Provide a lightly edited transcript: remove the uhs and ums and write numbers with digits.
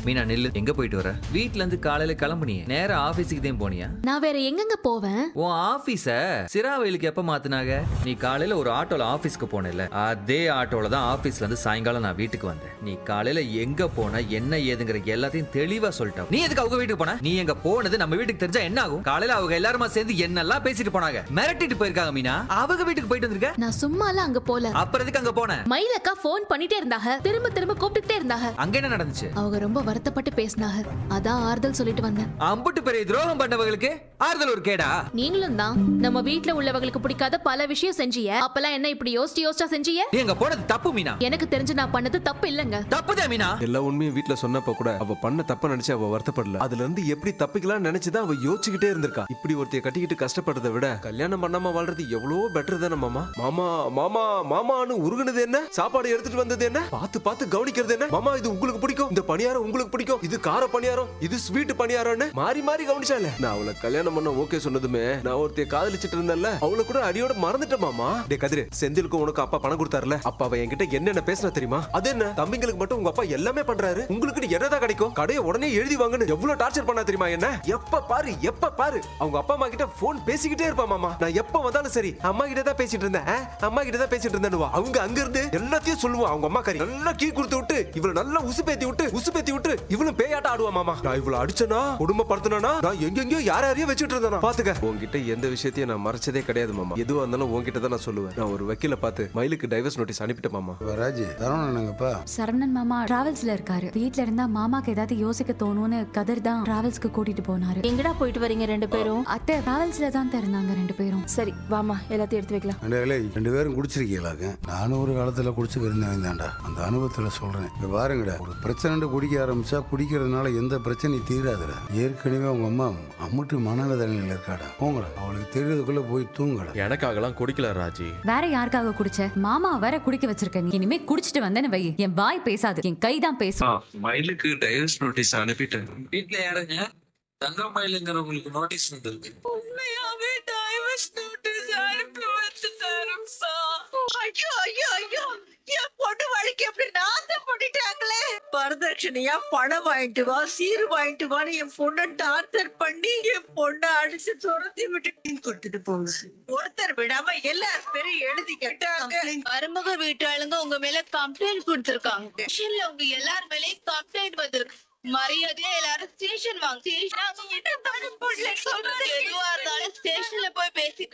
மீனா நில்லு. எங்க போயிட்டு வர? வீட்ல இருந்து காலையில கிளம்புனியே, நேரா ஆபீஸுக்கு தான் போனியா? நான் வேற எங்கெங்க போவேன்? உன் ஆபீஸ சிராவயிலுக்கு எப்ப மாத்துனாங்க? நீ காலையில ஒரு ஆட்டோல ஆபீஸ்க்கு போனல, அதே ஆட்டோல தான் ஆபீஸ்ல இருந்து சாயங்காலம் நான் வீட்டுக்கு வந்தேன். நீ காலையில எங்க போன, என்ன ஏதுங்கிற எல்லாத்தையும் தெளிவா சொல்லிட்ட. நீ எதுக்கு அவங்க வீட்டுக்கு போன? நீ எங்க போனது நம்ம வீட்டுக்கு தெரிஞ்சா என்ன ஆகும்? காலையில அவங்க எல்லாருமா சேர்ந்து என்னெல்லாம் பேசிட்டு போனாங்க, மிரட்டிட்டு போயிருக்காங்க. மீனா அவங்க வீட்டுக்கு போயிட்டு வந்திருக்க. நான் சும்மாலாம் அங்க போல. அப்புறம் எதுக்கு அங்க போன? மயிலக்கா போன் பண்ணிட்டே இருந்தாங்க, திரும்ப திரும்ப கூப்பிட்டுட்டே இருந்தாங்க. அங்க என்ன நடந்துச்சு? அவங்க ரொம்ப வருத்தப்பட்டு பேசினாங்க, அதான் ஆறுதல் சொல்லிட்டு வந்தேன். அம்புட்டு பெரிய துரோகம் பண்ணவங்களுக்கு ஆறுதல் ஒரு கேடா? நீங்களும் தான் நம்ம வீட்ல உள்ளவங்களுக்கு பிடிக்காத பல விஷயம் செஞ்சீங்க. அப்பெல்லாம் என்ன இப்படி யோசிச்சா செஞ்சீங்க? நீ எங்க போனது தப்பு மீனா. எனக்கு தெரிஞ்சு நான் பண்ணது தப்பு இல்லங்க. தப்புதான் மீனா. எல்லா உண்மையும் வீட்ல சொன்னப்ப கூட அவ பண்ண தப்ப நினைச்சு அவ வருத்தப்படல. அதுல இருந்து எப்படி தப்பிக்கலாம் நினைச்சுதான் அவ யோசிச்சுக்கிட்டே இருந்திருக்கா. இப்படி ஒருத்தைய கட்டிக்கிட்டு கஷ்டப்படுறதை விட கல்யாணம் பண்ணாம வாழ்றது எவ்வளவோ பெட்டர் தானே மாமா. மாமா மாமா மாமான்னு உருகுனது என்ன, சாப்பாடு எடுத்துட்டு வந்தது என்ன, பார்த்து பார்த்து கவனிக்கிறது என்ன. மாமா இது உங்களுக்கு பிடிக்கும், இந்த பணியாரம் உங்களுக்கு பிடிக்கும், இது கார பணியாரம், இது ஸ்வீட் பணியாரம்னு மாறி மாறி கவனிச்சால. நான் அவளை கல்யாணம் பண்ண ஓகே சொன்னதுமே நான் ஒருத்தைய காதலிச்சிட்டு இருந்தேன்ல, அவளை கூட அடியோட மறந்துட்டேன் மாமா. டே கதிரு, செந்திலுக்கு உனக்கு அப்பா பணம் கொடுத்தாருல, அப்பா அவ என்கிட்ட என்னென்ன பேசினா தெரியுமா? அது என்ன, தம்பிங்களுக்கு மட்டும் உங்க அப்பா எல்லாமே பண்றாரு, உங்களுக்கு என்னதான் கிடைக்கும், கடையை உடனே எழுதி வாங்கன்னு எவ்வளவு டார்ச்சர் பண்ணா தெரியுமா என்ன? எப்ப பாரு அவங்க அப்பா அம்மா கிட்ட போன் பேசிக்கிட்டே இருப்பா மாமா. நான் எப்ப வந்தாலும் சரி அம்மா கிட்ட தான் பேசிட்டு இருந்தேன், அம்மா கிட்ட தான் பேசிட்டு இருந்தேன். அவங்க அங்க இருந்து எல்லாத்தையும் சொல்லுவா. அவங்க அம்மா கறி நல்லா கீ கொடுத்து விட்டு இவள நல்லா உசுப்பேத்தி விட்டு இவளும் பேயாட்ட ஆடுவா மாமா. நான் இவள அடிச்சனா, குடும்பப்படுத்தினா, நான் எங்கெங்கயோ யாரையும் வச்சுட்டு இருந்தேன். பாத்துக்க, உன்கிட்ட எந்த விஷயத்தையும் நான் மறைச்சதே கிடையாது மாமா. எதுவா இருந்தாலும் உன்கிட்ட தான் நான் சொல்லுவேன். நான் ஒரு வக்கீல பார்த்து மயிலுக்கு டைவர்ஸ் நோட்டீஸ் அனுப்பிட்டேன் மாமா. ராஜி தரணுங்கப்பா. சரவணன் மாமா டிராவல்ஸ்ல இருக்காரு. வீட்ல இருந்தா மாமாக்கு ஏதாவது யோசிக்க தோணும்னு கதிர் தான் டிராவல்ஸ்க்கு கூட்டிட்டு போனாரு. எங்கடா போயிட்டு வரீங்க ரெண்டு பேரும்? அத்தை டிராவல்ஸ்ல தான் இருந்தாங்க ரெண்டு பேரும். சரி வாமா, எல்லாத்தையும் எடுத்து வைக்கலாம். ரெண்டு பேரும் குடிச்சிருக்கீங்களாங்க. நானும் ஒரு காலத்துல குடிச்சுக்கிறேன் தான்டா. அந்த அனுபவத்துல சொல்றேன். இப்ப பாருங்கடா, ஒரு பிரச்சனை குடிக்க ஆரம்பிச்சா குடிக்கிறதுனால எந்த பிரச்சனையும் தீராதுடா. ஏற்கனவே அவங்க அம்மா அம்முட்டு மனநிலையில இருக்காடா. போங்கடா, அவளுக்கு தெரியறதுக்குள்ள போய் தூங்கடா. எனக்காகலாம் குடிக்கல ராஜி. வேற யாருக்காக குடிச்ச? மாமா வேற குடிக்க வச்சிருக்க. நீ இனிமே குடிச்சிட்டு வந்தேன்னு வை, என் வாய் பேசாது, என் கை தான் பேசும். மயிலுக்கு டைவர்ஸ் நோட்டீஸ் அனுப்பிட்டேன். வீட்டுல யாருங்க? தங்க மயிலுங்கிறவங்களுக்கு நோட்டீஸ் வந்திருக்கு. உண்மையாவே டைவர்ஸ் நோட்டீஸ் அனுப்பி வச்சுட்டாரு சார். ஐயோ ஐயோ ஐயோ, என் பொண்ணு வழிக்கு எப்படி நாசம் பண்ணிட்டாங்களே. வரதட்சணையா பணம் வாங்கிட்டு வா, சீர் வாங்கிட்டு வான்னு என் பொண்ணை டார்ச்சர் பண்ணி என் பொண்ணை அடிச்சு துரத்தி விட்டு கொடுத்துட்டு போகுது. ஒருத்தர் விடாம எல்லாரும் பேரும் எழுதி கேட்டாங்க. மருமக வீட்டாளுங்க உங்க மேல கம்ப்ளைண்ட் கொடுத்திருக்காங்க. உங்க எல்லார் மேலயும் கம்ப்ளைண்ட் வந்திருக்கு. மரியாதையா எல்லாரும் ஸ்டேஷன் வாங்க. எதுவா இருந்தாலும் ஸ்டேஷன்ல போய் பேசி